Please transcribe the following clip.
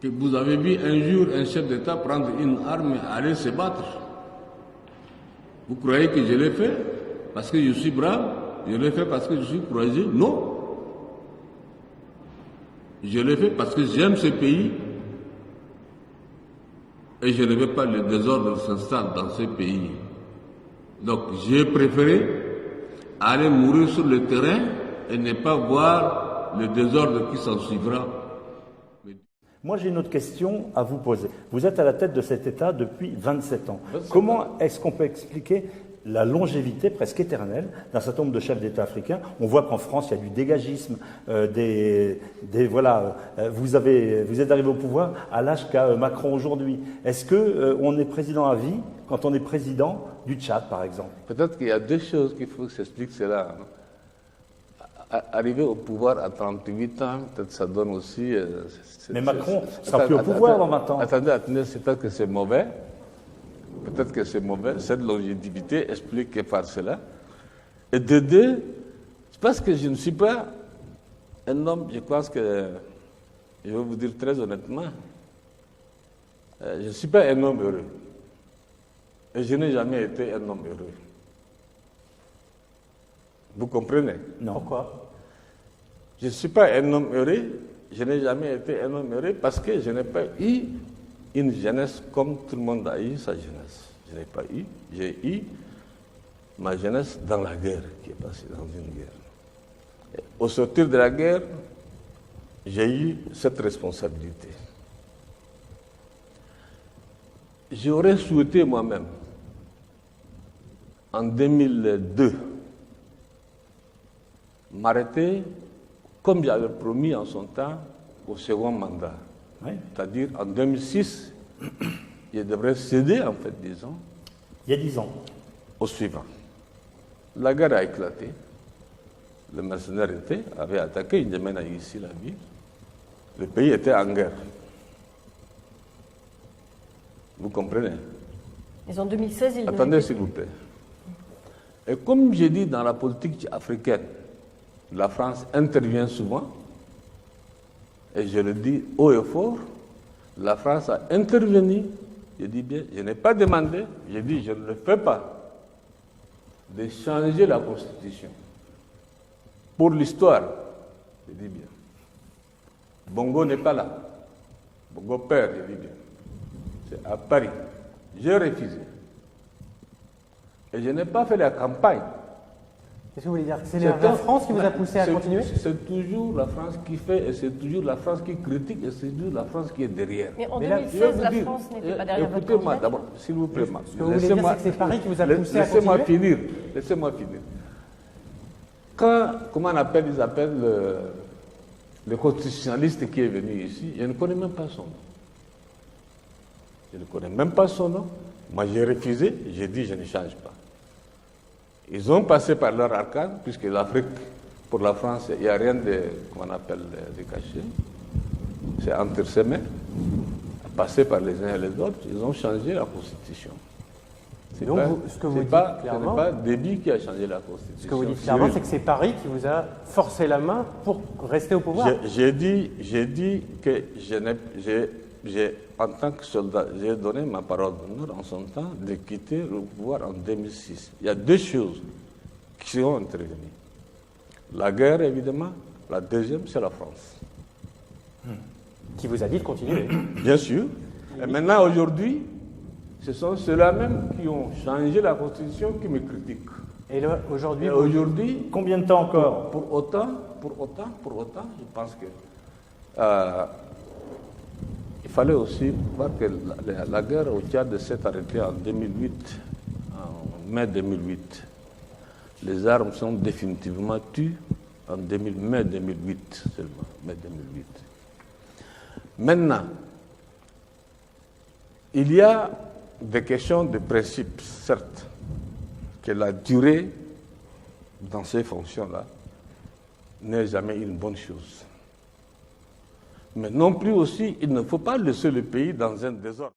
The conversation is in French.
Que vous avez vu un jour un chef d'État prendre une arme et aller se battre. Vous croyez que je l'ai fait parce que je suis brave? Je l'ai fait parce que je suis courageux? Non. Je l'ai fait parce que j'aime ce pays et je ne veux pas le désordre s'installe dans ce pays. Donc j'ai préféré aller mourir sur le terrain et ne pas voir le désordre qui s'en suivra. Moi, j'ai une autre question à vous poser. Vous êtes à la tête de cet État depuis 27 ans. Comment est-ce qu'on peut expliquer la longévité presque éternelle d'un certain nombre de chefs d'État africains? On voit qu'en France, il y a du dégagisme, voilà. Vous êtes arrivé au pouvoir à l'âge qu'a Macron aujourd'hui. Est-ce qu'on est président à vie quand on est président du Tchad, par exemple? Peut-être qu'il y a deux choses qu'il faut que s'explique cela. Arriver au pouvoir à 38 ans, peut-être ça donne aussi... Mais Macron sera plus au pouvoir dans 20 ans. Attendez, c'est peut-être que c'est mauvais. Peut-être que c'est mauvais. Cette longévité explique que par cela. Et de deux, c'est parce que je ne suis pas un homme, je pense que, je vais vous dire très honnêtement, je ne suis pas un homme heureux. Et je n'ai jamais été un homme heureux. Vous comprenez? Non. Pourquoi? Je ne suis pas un homme heureux, je n'ai jamais été un homme heureux parce que je n'ai pas eu une jeunesse comme tout le monde a eu sa jeunesse. Je n'ai pas eu, j'ai eu ma jeunesse dans la guerre, qui est passée dans une guerre. Et au sortir de la guerre, j'ai eu cette responsabilité. J'aurais souhaité moi-même, en 2002, m'arrêter, comme j'avais promis en son temps, au second mandat. Oui. C'est-à-dire, en 2006, je devrais céder, en fait, disons. Il y a 10 ans. Au suivant. La guerre a éclaté. Le mercenaire avait attaqué, il a ici la ville. Le pays était en guerre. Vous comprenez? Mais en 2016, il Attendez, s'il vous plaît. Et comme j'ai dit dans la politique africaine, la France intervient souvent, et je le dis haut et fort, la France a intervenu, je dis bien, je n'ai pas demandé, je dis je ne le fais pas, de changer la Constitution. Pour l'histoire, je dis bien. Bongo n'est pas là. Bongo père, je dis bien. C'est à Paris. J'ai refusé. Et je n'ai pas fait la campagne. Qu'est-ce que vous voulez dire? C'est la France qui vous a poussé à continuer? C'est toujours la France qui fait, et c'est toujours la France qui critique, et c'est toujours la France qui est derrière. Mais en 2016, la France n'était pas derrière votre Écoutez-moi candidature. d'abord, s'il vous plaît. Ce que vous voulez dire, c'est que c'est Paris qui vous a poussé à continuer? Laissez-moi finir. Quand, comment ils appellent le constitutionnaliste qui est venu ici, je ne connais même pas son nom. Je ne connais même pas son nom. Moi, j'ai refusé, j'ai dit je ne change pas. Ils ont passé par leur arcade, puisque l'Afrique, pour la France, il n'y a rien de, comment on appelle, de caché. C'est entre ses mains. Passé par les uns et les autres, ils ont changé la Constitution. Ce n'est pas Déby qui a changé la Constitution. Ce que vous dites clairement, c'est que c'est Paris qui vous a forcé la main pour rester au pouvoir. J'ai dit que en tant que soldat, j'ai donné ma parole d'honneur en son temps de quitter le pouvoir en 2006. Il y a deux choses qui sont intervenues. La guerre, évidemment. La deuxième, c'est la France. Qui vous a dit de continuer. Bien sûr. Et maintenant, aujourd'hui, ce sont ceux-là même qui ont changé la Constitution qui me critiquent. Et là, aujourd'hui, combien de temps encore? Pour autant, je pense que il fallait aussi voir que la guerre au Tchad s'est arrêtée en 2008, en mai 2008. Les armes sont définitivement tues en mai 2008 seulement, mai 2008. Maintenant, il y a des questions de principe, certes, que la durée dans ces fonctions-là n'est jamais une bonne chose. Mais non plus aussi, il ne faut pas laisser le pays dans un désordre.